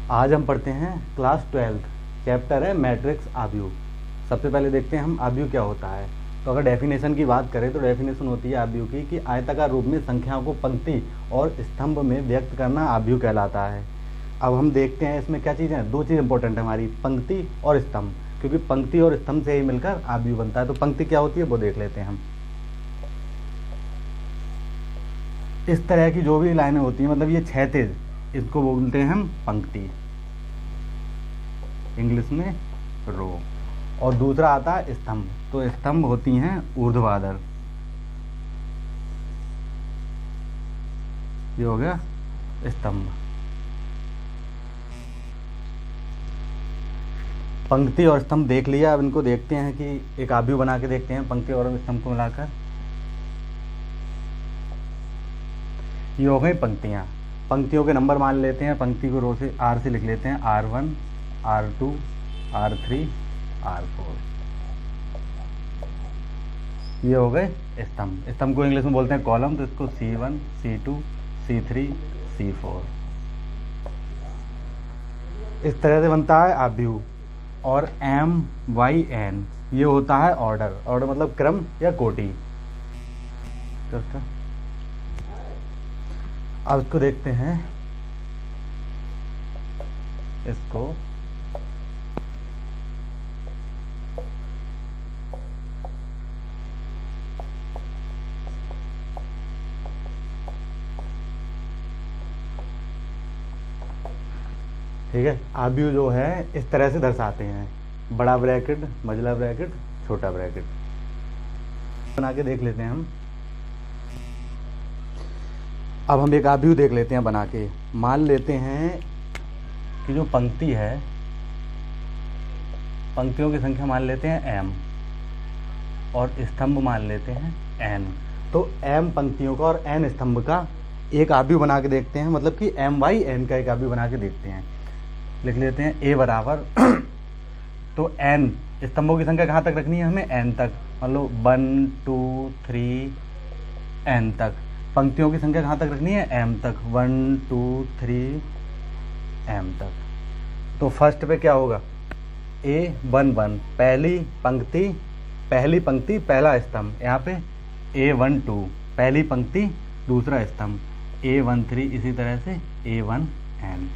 आज हम पढ़ते हैं क्लास 12 चैप्टर है मैट्रिक्स आव्यूह। सबसे पहले देखते हैं हम आव्यूह क्या होता है। तो अगर डेफिनेशन की बात करें तो डेफिनेशन होती है आव्यूह की कि आयताकार रूप में संख्याओं को पंक्ति और स्तंभ में व्यक्त करना आव्यूह कहलाता है। अब हम देखते हैं इसमें क्या चीज़ें हैं। दो चीज़ इंपॉर्टेंट है हमारी, पंक्ति और स्तंभ, क्योंकि पंक्ति और स्तंभ से ही मिलकर आव्यूह बनता है। तो पंक्ति क्या होती है वो देख लेते हैं हम। इस तरह की जो भी लाइनें होती हैं, मतलब ये क्षैतिज, इसको बोलते हैं हम पंक्ति, इंग्लिश में रो। और दूसरा आता है स्तंभ। तो स्तंभ होती हैं ऊर्ध्वाधर। ये हो गया स्तंभ। पंक्ति और स्तंभ देख लिया। अब इनको देखते हैं कि एक आव्यूह बना के देखते हैं पंक्ति और स्तंभ को मिलाकर। ये हो गई पंक्तियाँ। पंक्तियों के नंबर मान लेते हैं। पंक्ति को रो से R से लिख लेते हैं, R1, R2, R3, R4। ये हो गए स्तंभ। स्तंभ को इंग्लिश में बोलते हैं कॉलम, तो इसको C1, C2, C3, C4 इस तरह से बनता है आव्यूह। और MYN ये होता है ऑर्डर। ऑर्डर मतलब क्रम या कोटि। अब इसको देखते हैं। इसको ठीक है, आव्यूह जो है इस तरह से दर्शाते हैं, बड़ा ब्रैकेट, मझला ब्रैकेट, छोटा ब्रैकेट। बना के देख लेते हैं हम। अब हम एक आव्यूह देख लेते हैं बना के। मान लेते हैं कि जो पंक्ति है, पंक्तियों की संख्या मान लेते हैं M और स्तंभ मान लेते हैं N। तो M पंक्तियों का और N स्तंभ का एक आव्यूह बना के देखते हैं, मतलब कि MYN का एक आव्यूह बना के देखते हैं। लिख लेते हैं A बराबर तो N स्तंभों की संख्या कहाँ तक रखनी है हमें? N तक, मतलब 1, 2, 3 N तक। पंक्तियों की संख्या कहाँ तक रखनी है? M तक, 1, 2, 3 M तक। तो फर्स्ट पे क्या होगा? A11 पहली पंक्ति पहला स्तंभ। यहाँ पे A12 पहली पंक्ति दूसरा स्तंभ। A13 इसी तरह से A1N।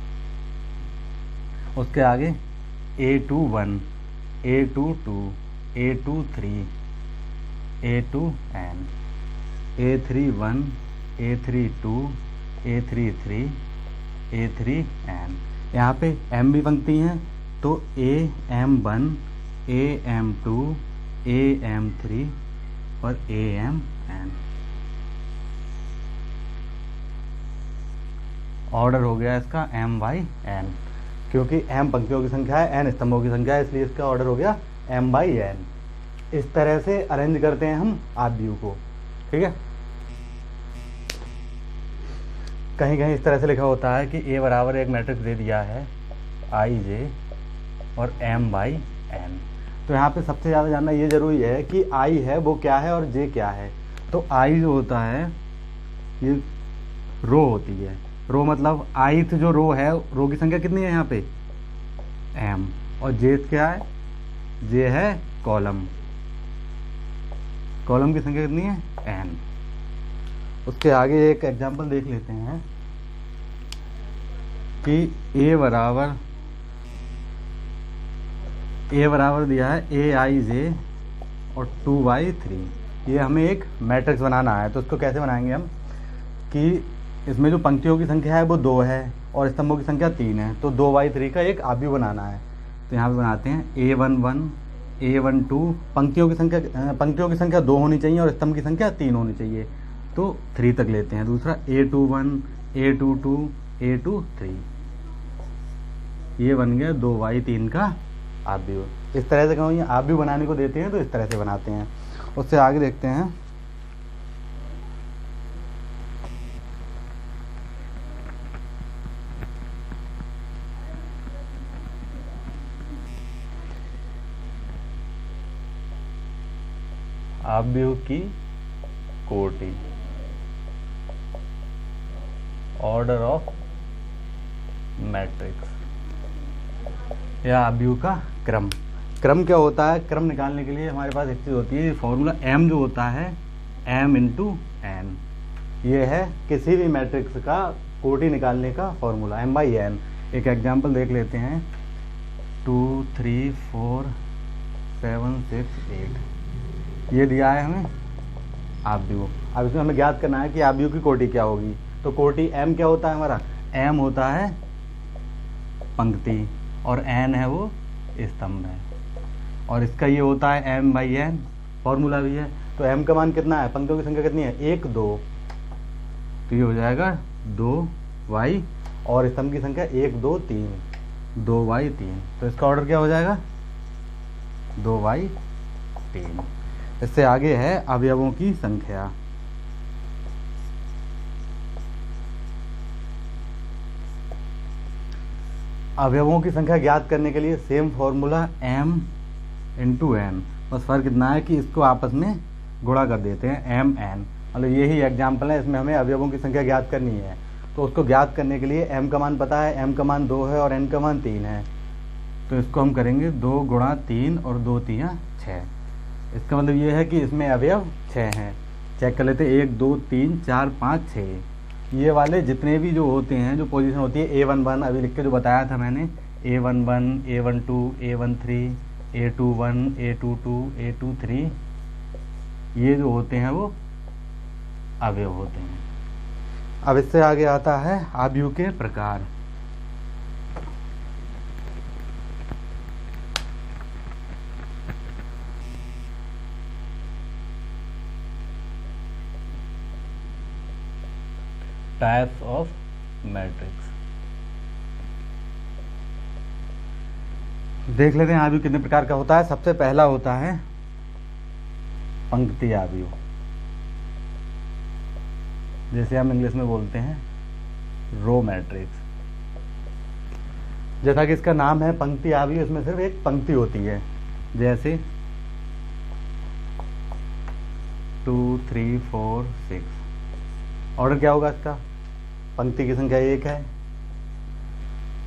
उसके आगे A21, A22, A23, A2N, A31, A32, A33, A3N। यहाँ पे M भी पंक्ति हैं, तो AM1, AM2, AM3 और AMN। ऑर्डर हो गया इसका MYN, क्योंकि M पंक्तियों की संख्या है, N स्तंभों की संख्या है, इसलिए इसका ऑर्डर हो गया MYN। इस तरह से अरेंज करते हैं हम आव्यूह को। ठीक है, कहीं कहीं इस तरह से लिखा होता है कि A बराबर एक मैट्रिक्स दे दिया है IJ और MYN। तो यहाँ पे सबसे ज़्यादा जानना ये जरूरी है कि I है वो क्या है और J क्या है। तो I जो होता है ये रो होती है। रो मतलब ith जो रो है, रो की संख्या कितनी है यहाँ पे? M। और J क्या है? J है कॉलम। कॉलम की संख्या कितनी है? N। उसके आगे एक एग्जांपल देख लेते हैं कि A बराबर दिया है AIJ और 2/3। ये हमें एक मैट्रिक्स बनाना है। तो इसको कैसे बनाएंगे हम कि इसमें जो पंक्तियों की संख्या है वो 2 है और स्तंभों की संख्या 3 है। तो 2/3 का एक आव्यूह बनाना है। तो यहाँ पे बनाते हैं A11, A12। पंक्तियों की संख्या 2 होनी चाहिए और स्तंभ की संख्या 3 होनी चाहिए, तो 3 तक लेते हैं। दूसरा A21, A22, A23। ये बन गया 2/3 का आव्यूह। इस तरह से कहूँ ये आव्यूह बनाने को देते हैं तो इस तरह से बनाते हैं। उससे आगे देखते हैं। आव्यूह की कोटि, ऑर्डर ऑफ मैट्रिक्स। या अवयव का क्रम। क्रम क्या होता है? क्रम निकालने के लिए हमारे पास एक चीज़ होती है, फॉर्मूला m जो होता है m इंटू n। ये है किसी भी मैट्रिक्स का कोटि निकालने का फॉर्मूला, m बाई n। एक एग्जांपल देख लेते हैं, 2 3 4 7 6 8 ये दिया है हमें आव्यूह। अब इसमें हमें ज्ञात करना है कि आव्यूह की कोटि क्या होगी। तो कोटि m क्या होता है हमारा? m होता है पंक्ति और n है वो स्तंभ है, और इसका ये होता है m बाई n, फॉर्मूला भी है। तो m का मान कितना है? पंक्तियों की संख्या कितनी है? 1 2, तो ये हो जाएगा 2y, और स्तंभ की संख्या 1 2 3, 2y3। तो इसका ऑर्डर क्या हो जाएगा? 2y3। इससे आगे है अवयवों की संख्या। अवयवों की संख्या ज्ञात करने के लिए same formula m into n, बस फर्क इतना है कि इसको आपस में गुणा कर देते हैं m n। मतलब यही एग्जाम्पल है, इसमें हमें अवयवों की संख्या ज्ञात करनी है। तो उसको ज्ञात करने के लिए m का मान पता है, m का मान 2 है और n का मान 3 है। तो इसको हम करेंगे 2 गुणा 3 और 2 3 6। इसका मतलब ये है कि इसमें अवयव 6 हैं। चेक कर लेते हैं, 1 2 3 4 5 6। ये वाले जितने भी जो होते हैं, जो पोजीशन होती है A11 अभी लिख के जो बताया था मैंने, A11 A12 A13 A21 A22 A23, ये जो होते हैं वो अवयव होते हैं। अब इससे आगे आता है आव्यूह के प्रकार। टाइप्स ऑफ मैट्रिक्स देख लेते हैं आव्यूह कितने प्रकार का होता है। सबसे पहला होता है पंक्ति आव्यूह, जैसे हम इंग्लिश में बोलते हैं रो मैट्रिक्स। जैसा कि इसका नाम है पंक्ति आव्यूह, इसमें सिर्फ एक पंक्ति होती है। जैसे 2 3 4 6, ऑर्डर क्या होगा इसका? पंक्ति की संख्या 1 है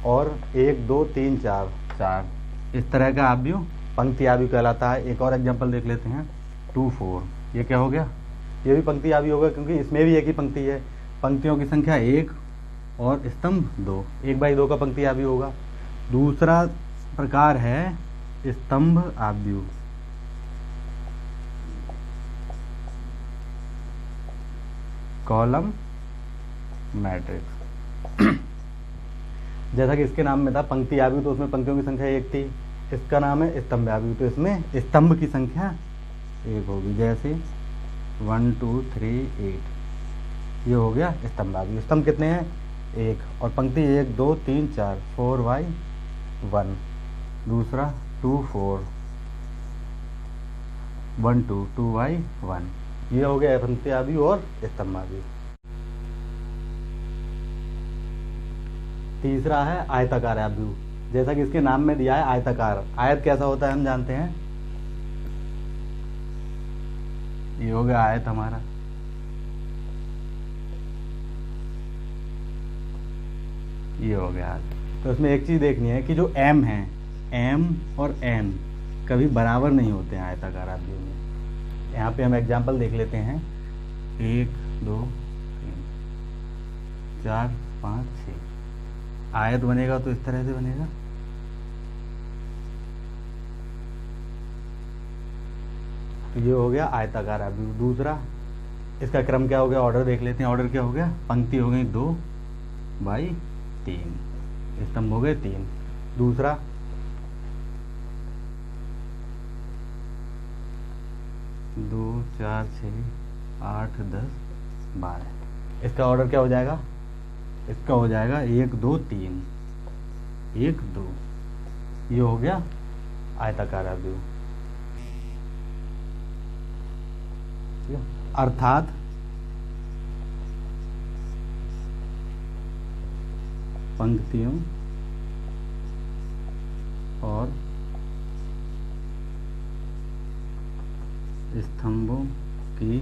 और 1 2 3 4 4, इस तरह का आव्यूह पंक्ति आव्यूह कहलाता है। एक और एग्जांपल देख लेते हैं, 2 4, ये क्या हो गया? ये भी पंक्ति आव्यूह होगा, क्योंकि इसमें भी एक ही पंक्ति है। पंक्तियों की संख्या 1 और स्तंभ 2, 1 बाई 2 का पंक्ति आव्यूह होगा। दूसरा प्रकार है स्तंभ आव्यूह। Column matrix. जैसा कि इसके नाम में था पंक्ति आव्यूह, तो उसमें पंक्तियों की संख्या 1 थी। इसका नाम है स्तंभ आव्यूह, तो इसमें स्तंभ की संख्या 1 होगी। जैसे 1 2 3 8, ये हो गया स्तंभ आव्यूह। स्तंभ कितने हैं? 1, और पंक्ति 1 2 3 4 4y1। दूसरा 2 4 1 2 2y1, ये हो गया पंक्ति आव्यूह और स्तंभ आव्यूह। तीसरा है आयताकार आव्यूह, जैसा कि इसके नाम में दिया है आयताकार। आयत कैसा होता है हम जानते हैं, ये हो गया आयत हमारा। ये हो गया आयत। तो इसमें एक चीज देखनी है कि जो m है, m और n कभी बराबर नहीं होते हैं आयताकार आव्यूह में। यहाँ पे हम एग्जाम्पल देख लेते हैं, 1 2 3 4 5 6। आयत बनेगा तो इस तरह से बनेगा। तो ये हो गया आयताकार आव्यूह। दूसरा, इसका क्रम क्या हो गया? ऑर्डर देख लेते हैं। ऑर्डर क्या हो गया? पंक्ति हो गई 2 बाई 3, स्तंभ हो गए 3। दूसरा, दो 4 6 8 10 12, इसका ऑर्डर क्या हो जाएगा? इसका हो जाएगा 1 2 3 1 2। ये हो गया आयताकार आव्यूह। अर्थात पंक्तियों और स्तंभों की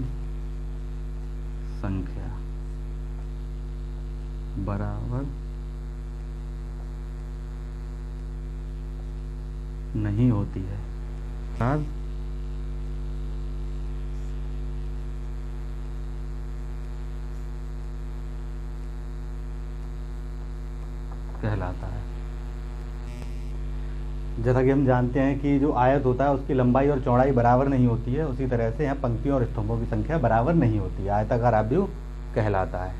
संख्या बराबर नहीं होती है। कहलाता है। जैसा कि हम जानते हैं कि जो आयत होता है उसकी लंबाई और चौड़ाई बराबर नहीं होती है, उसी तरह से यहाँ पंक्तियों और स्तंभों की संख्या बराबर नहीं होती है, आयताकार आव्यूह कहलाता है।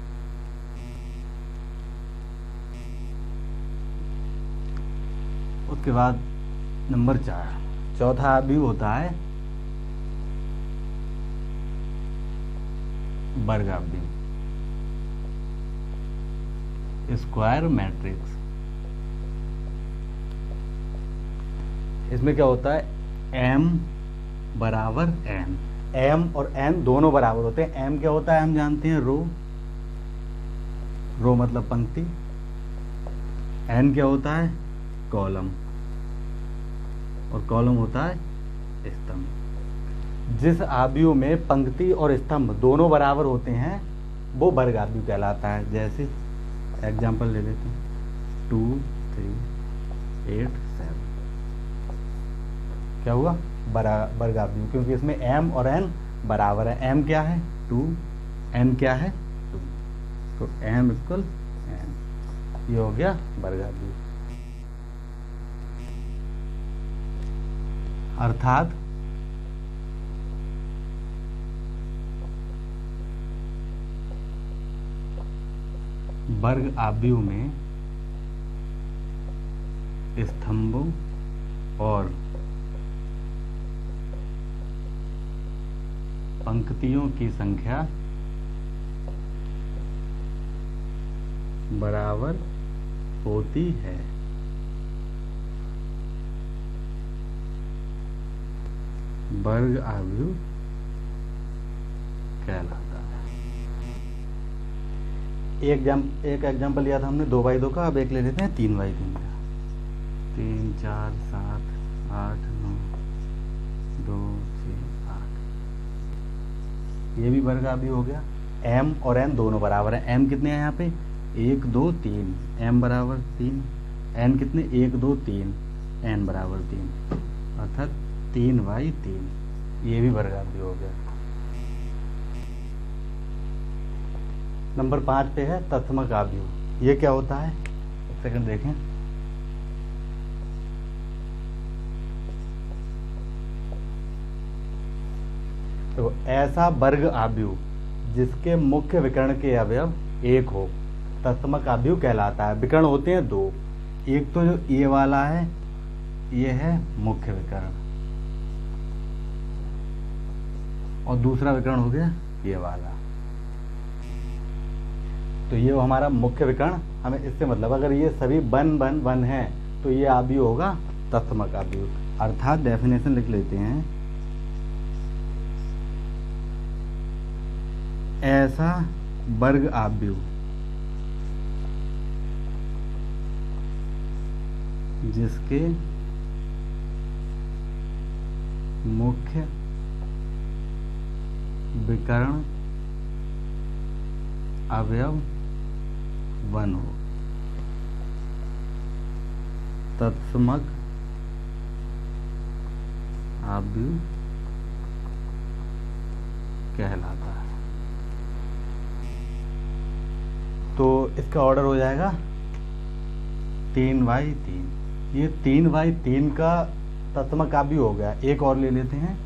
उसके बाद नंबर 4, चौथा आव्यूह होता है वर्ग आव्यूह, स्क्वायर मैट्रिक्स। इसमें क्या होता है, m बराबर n, m और n दोनों बराबर होते हैं। m क्या होता है हम जानते हैं, रो, रो मतलब पंक्ति। n क्या होता है, कॉलम, और कॉलम होता है स्तंभ। जिस आव्यूह में पंक्ति और स्तंभ दोनों बराबर होते हैं वो वर्ग आव्यूह कहलाता है। जैसे एग्जाम्पल ले लेते हैं, 2 3 8 7, क्या हुआ, वर्ग आव्यूह, क्योंकि इसमें m और n बराबर है। m क्या है 2, n क्या है 2, तो m इक्वल n, ये हो गया वर्ग आव्यूह। अर्थात वर्ग आव्यूह में स्तंभों और पंक्तियों की संख्या बराबर होती है। वर्ग आव्यूह कहलाता है। एक एग्जाम्पल लिया था हमने 2x2 का, अब एक ले लेते हैं 3x3 का। 3 4 7 8 9 2 6 8, ये भी वर्ग आव्यूह हो गया। m और n दोनों बराबर है। m कितने हैं यहाँ पे, 1 2 3, m बराबर 3, n कितने 1 2 3, n बराबर 3, अर्थात 3/3, ये भी वर्ग आव्यूह हो गया। नंबर 5 पे है तत्समक आव्यूह। ये क्या होता है, एक सेकंड देखें। तो ऐसा वर्ग आव्यूह जिसके मुख्य विकर्ण के अवयव एक हो तत्समक आव्यूह कहलाता है। विकर्ण होते हैं 2, एक तो जो ये वाला है, ये है मुख्य विकर्ण, और दूसरा विकर्ण हो गया ये वाला। तो ये हमारा मुख्य विकर्ण, हमें इससे मतलब अगर ये सभी 1 है तो ये आव्यूह होगा तत्समक आव्यूह। अर्थात डेफिनेशन लिख लेते हैं, ऐसा वर्ग आव्यूह जिसके मुख्य विकर्ण अवयव 1 हो तत्समक आव्यूह कहलाता है। तो इसका ऑर्डर हो जाएगा 3/3। ये 3/3 का तत्समक आव्यूह हो गया। एक और ले लेते हैं,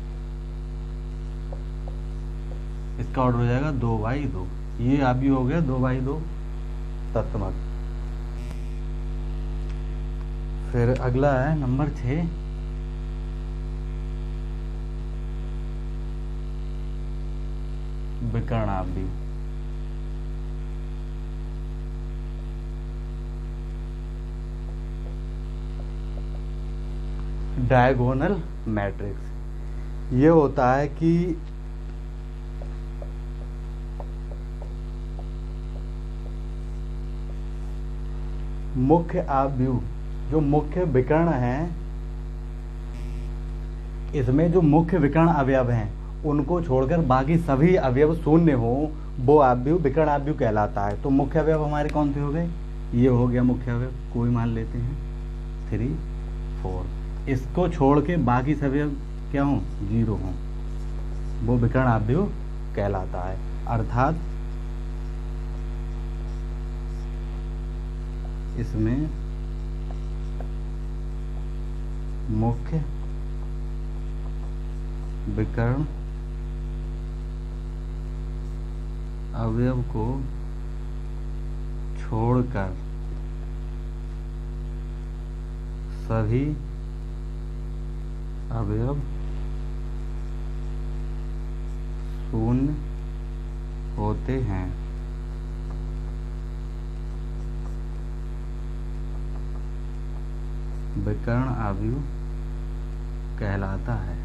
इसका ऑर्डर हो जाएगा 2/2। ये आव्यूह हो गया 2/2 तत्समक। फिर अगला है नंबर 6, विकर्ण आव्यूह। Diagonal matrix. ये होता है कि मुख्य आव्यूह, जो मुख्य विकर्ण हैं, इसमें जो मुख्य विकर्ण अवयव हैं उनको छोड़कर बाकी सभी अवयव शून्य हो, वो आव्यूह विकर्ण आव्यूह कहलाता है। तो मुख्य अवयव हमारे कौन से हो गए, ये हो गया मुख्य अवयव, कोई मान लेते हैं 3 4, इसको छोड़ के बाकी सभी क्या हों, जीरो हों, वो विकर्ण अवयव कहलाता है। अर्थात इसमें मुख्य विकर्ण अवयव को छोड़कर सभी अवयव शून्य होते हैं। विकर्ण अवयव कहलाता है।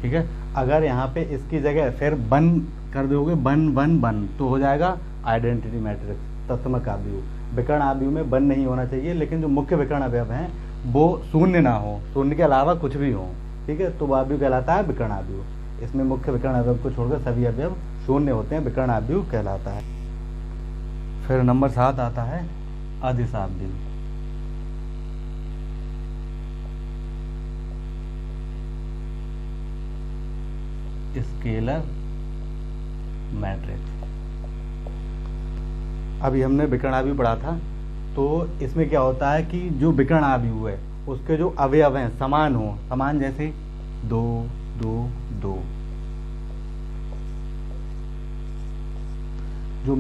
ठीक है, अगर यहाँ पे इसकी जगह फिर बन कर दोगे, बन बन बन, तो हो जाएगा आइडेंटिटी मैट्रिक्स, तत्समक अवयव। विकर्ण अवयव में बन नहीं होना चाहिए, लेकिन जो मुख्य विकर्ण अवयव हैं वो शून्य ना हो, शून्य के अलावा कुछ भी हो। ठीक है, तो वो अवयव कहलाता है विकर्ण अवयव। इसमें मुख्य विकर्ण अवयव को छोड़कर सभी अवयव शून्य होते हैं, विकर्ण अवयव कहलाता है। फिर नंबर 7 आता है अदिश अवयव। Scalar matrix. अभी हमने विकर्ण अवयव पढ़ा था, तो इसमें क्या होता है कि जो विकर्ण अवयव है उसके जो अवयव हैं समान हो, समान जैसे 2 2 2। जो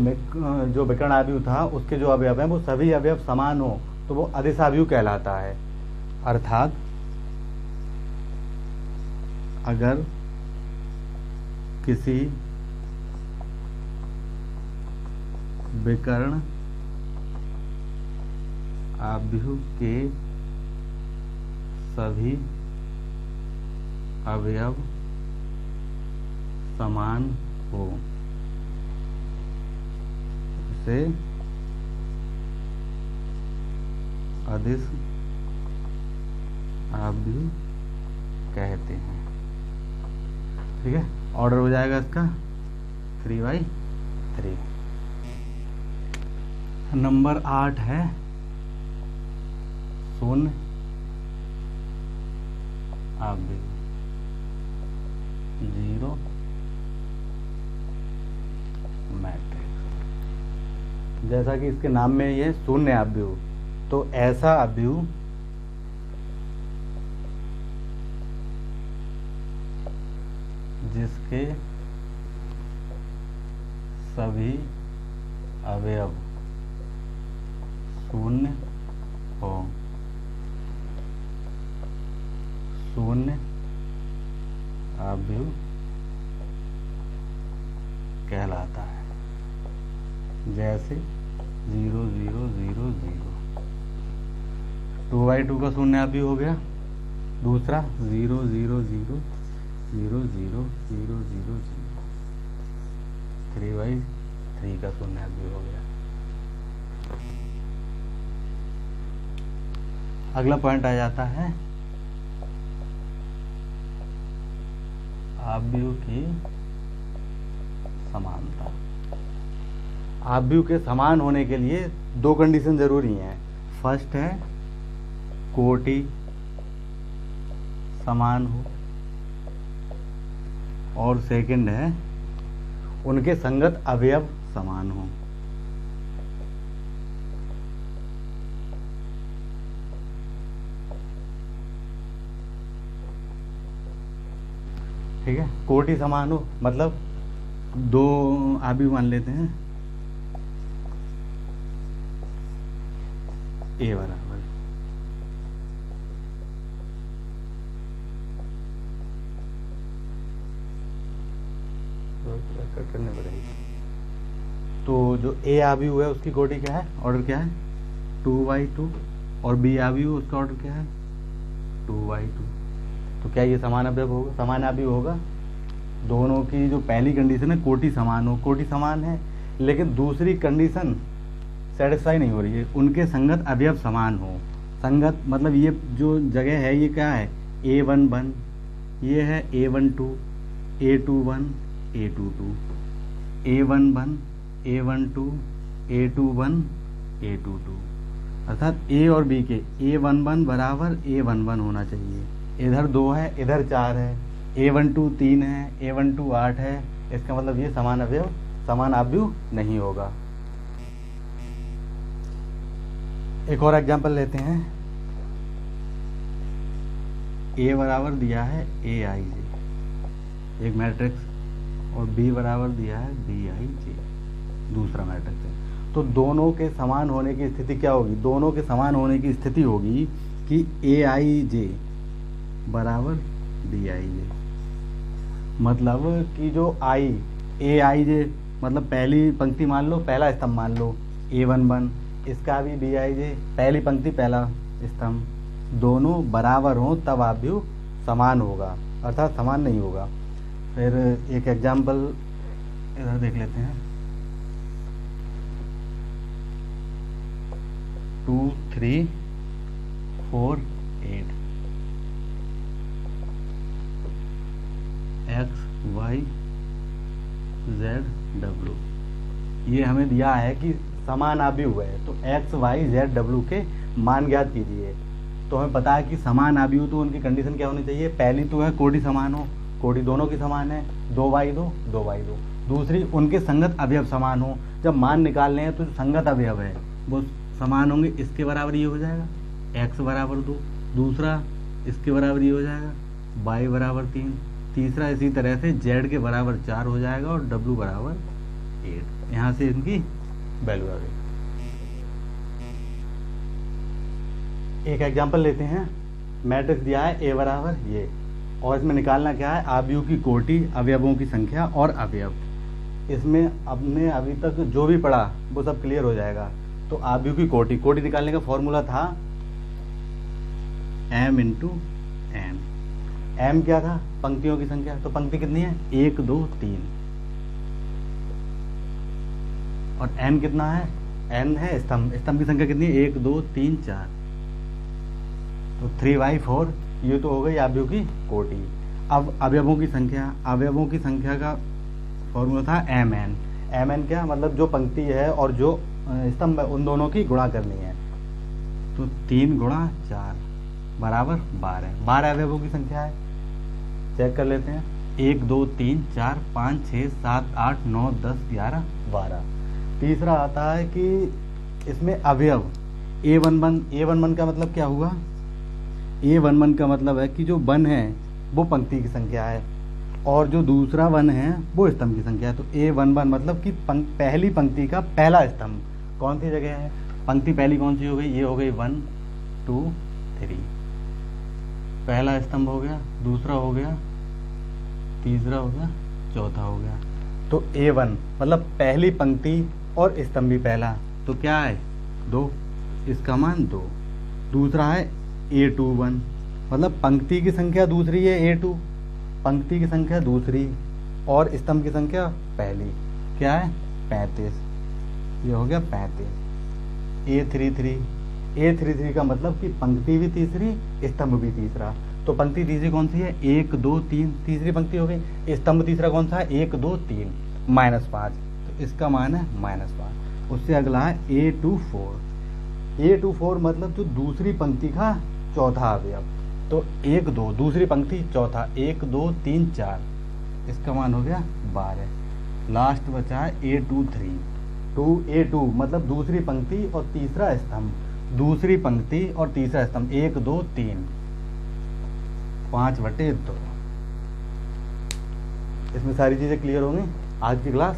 विकर्ण अवयव था उसके जो अवयव हैं वो सभी अवयव समान हो, तो वो अदिश अवयव कहलाता है। अर्थात अगर किसी विकर्ण अवयव के सभी अवयव समान हो, इसे अदिश अवयव कहते हैं। ठीक है, ऑर्डर हो जाएगा इसका 3/3। नंबर 8 है शून्य अवयव, 0 मैट्रिक्स। जैसा कि इसके नाम में ये शून्य अवयव, तो ऐसा अवयव जिसके सभी अवयव शून्य हो, शून्य अवयव कहलाता है। जैसे 0 0 0 0, 2/2 का शून्य अवयव हो गया। दूसरा 0 0 0 0 0 0 0 0, 3/3 का शून्य अवयव हो गया। अगला पॉइंट आ जाता है अवयव की समानता। अवयव के समान होने के लिए 2 कंडीशन जरूरी हैं। फर्स्ट है कोटि समान हो, और सेकंड है उनके संगत अवयव समान हो। ठीक है, कोटि समान हो मतलब 2 अवयव मान लेते हैं, ए बराबर करने पड़ेगी। तो जो ए अवयव है उसकी कोटि क्या है, ऑर्डर क्या है 2/2, और बी अवयव उसका ऑर्डर क्या है 2/2। तो क्या ये समान अवयव होगा, समान अवयव होगा। दोनों की जो पहली कंडीशन है कोटि समान हो, कोटि समान है, लेकिन दूसरी कंडीशन सेटिस्फाई नहीं हो रही है, उनके संगत अवयव समान हो। संगत मतलब ये जो जगह है ये क्या है A11, ये है A12, A21, A22, A11, A12, A21, A22। अर्थात ए और बी के A11 बराबर A11 होना चाहिए। इधर 2 है, इधर 4 है, A12 3 है, A12 8 है, इसका मतलब ये समान आव्यूह नहीं होगा। एक और एग्जांपल लेते हैं। A बराबर दिया है AIJ एक मैट्रिक्स, और B बराबर दिया है BIJ दूसरा मैट्रिक्स है। तो दोनों के समान होने की स्थिति क्या होगी? दोनों के समान होने की स्थिति होगी कि AIJ बराबर BIJ, मतलब कि जो AIJ मतलब पहली पंक्ति मान लो, पहला स्तंभ मान लो A11, इसका भी BIJ पहली पंक्ति पहला स्तंभ, दोनों बराबर हों तब आव्यूह समान होगा, अर्थात समान नहीं होगा। फिर एक एग्जाम्पल इधर देख लेते हैं। 2 3 4 8 X Y Z W, ये हमें दिया है कि समान आव्यूह है, तो X Y Z W के मान ज्ञात कीजिए। तो हमें पता है कि समान आव्यूह तो उनकी कंडीशन क्या होनी चाहिए? पहली तो है कोटि समान हो, कोटि दोनों की समान है, 2/2 2/2। दूसरी उनके संगत अवयव समान हो, जब मान निकालने हैं तो जो संगत अवयव है वो समान होंगे, इसके बराबर ये हो जाएगा x बराबर 2, दूसरा इसके बराबर ये हो जाएगा y बराबर 3, तीसरा इसी तरह से z के बराबर 4 हो जाएगा और w बराबर 8। यहाँ से इनकी वैल्यू आ गई। एक एग्जांपल लेते हैं। मैट्रिक्स दिया है A बराबर ये, और इसमें निकालना क्या है? आव्यूह की कोटि, अवयवों की संख्या और अवयव। इसमें हमने अभी तक जो भी पढ़ा वो सब क्लियर हो जाएगा। तो आव्यूह की कोटि निकालने का फॉर्मूला था m × n। m क्या था? पंक्तियों की संख्या। तो पंक्ति कितनी है? 1 2 3, और n कितना है? n है स्तंभ की संख्या कितनी है? 1 2 3 4, तो 3/4 ये तो हो गई आव्यूह की कोटि। अब अवयवों की संख्या का फॉर्मूला था mn। mn क्या मतलब? जो पंक्ति है और जो स्तंभ है उन दोनों की गुणा करनी है। तो 3 × 4 बराबर 12 अवयवों की संख्या है। चेक कर लेते हैं। 1 2 3 4 5 6 7 8 9 10 11 12। तीसरा आता है कि इसमें अवयव A11 का मतलब क्या हुआ? A11 का मतलब है कि जो 1 है वो पंक्ति की संख्या है और जो दूसरा 1 है वो स्तंभ की संख्या है। तो A11 मतलब कि पहली पंक्ति का पहला स्तंभ कौन सी जगह है? पंक्ति पहली कौन सी हो गई? ये हो गई 1 2 3, पहला स्तंभ हो गया, दूसरा हो गया, तीसरा हो गया, चौथा हो गया। तो A1 मतलब पहली पंक्ति और स्तंभ भी पहला, तो क्या है? 2, इसका मान 2। दूसरा है A21 मतलब पंक्ति की संख्या दूसरी है A2, पंक्ति की संख्या दूसरी और स्तंभ की संख्या पहली, क्या है? 35। ये हो गया 35। A33 का मतलब कि पंक्ति भी तीसरी, स्तंभ भी तीसरा। तो पंक्ति तीसरी कौन सी है? 1 2 3, तीसरी पंक्ति हो गई। स्तंभ तीसरा कौन सा है? 1 2 3 -5, तो इसका मान है -5। उससे अगला है A24 मतलब जो दूसरी पंक्ति का चौथा अवयव। तो 1 2 दूसरी पंक्ति चौथा, 1 2 3 4, इसका मान हो गया 12। लास्ट बचा है A23 मतलब दूसरी पंक्ति और तीसरा स्तंभ, दूसरी पंक्ति और तीसरा स्तंभ, 1 2 3 5/2। इसमें सारी चीजें क्लियर होंगी। आज की क्लास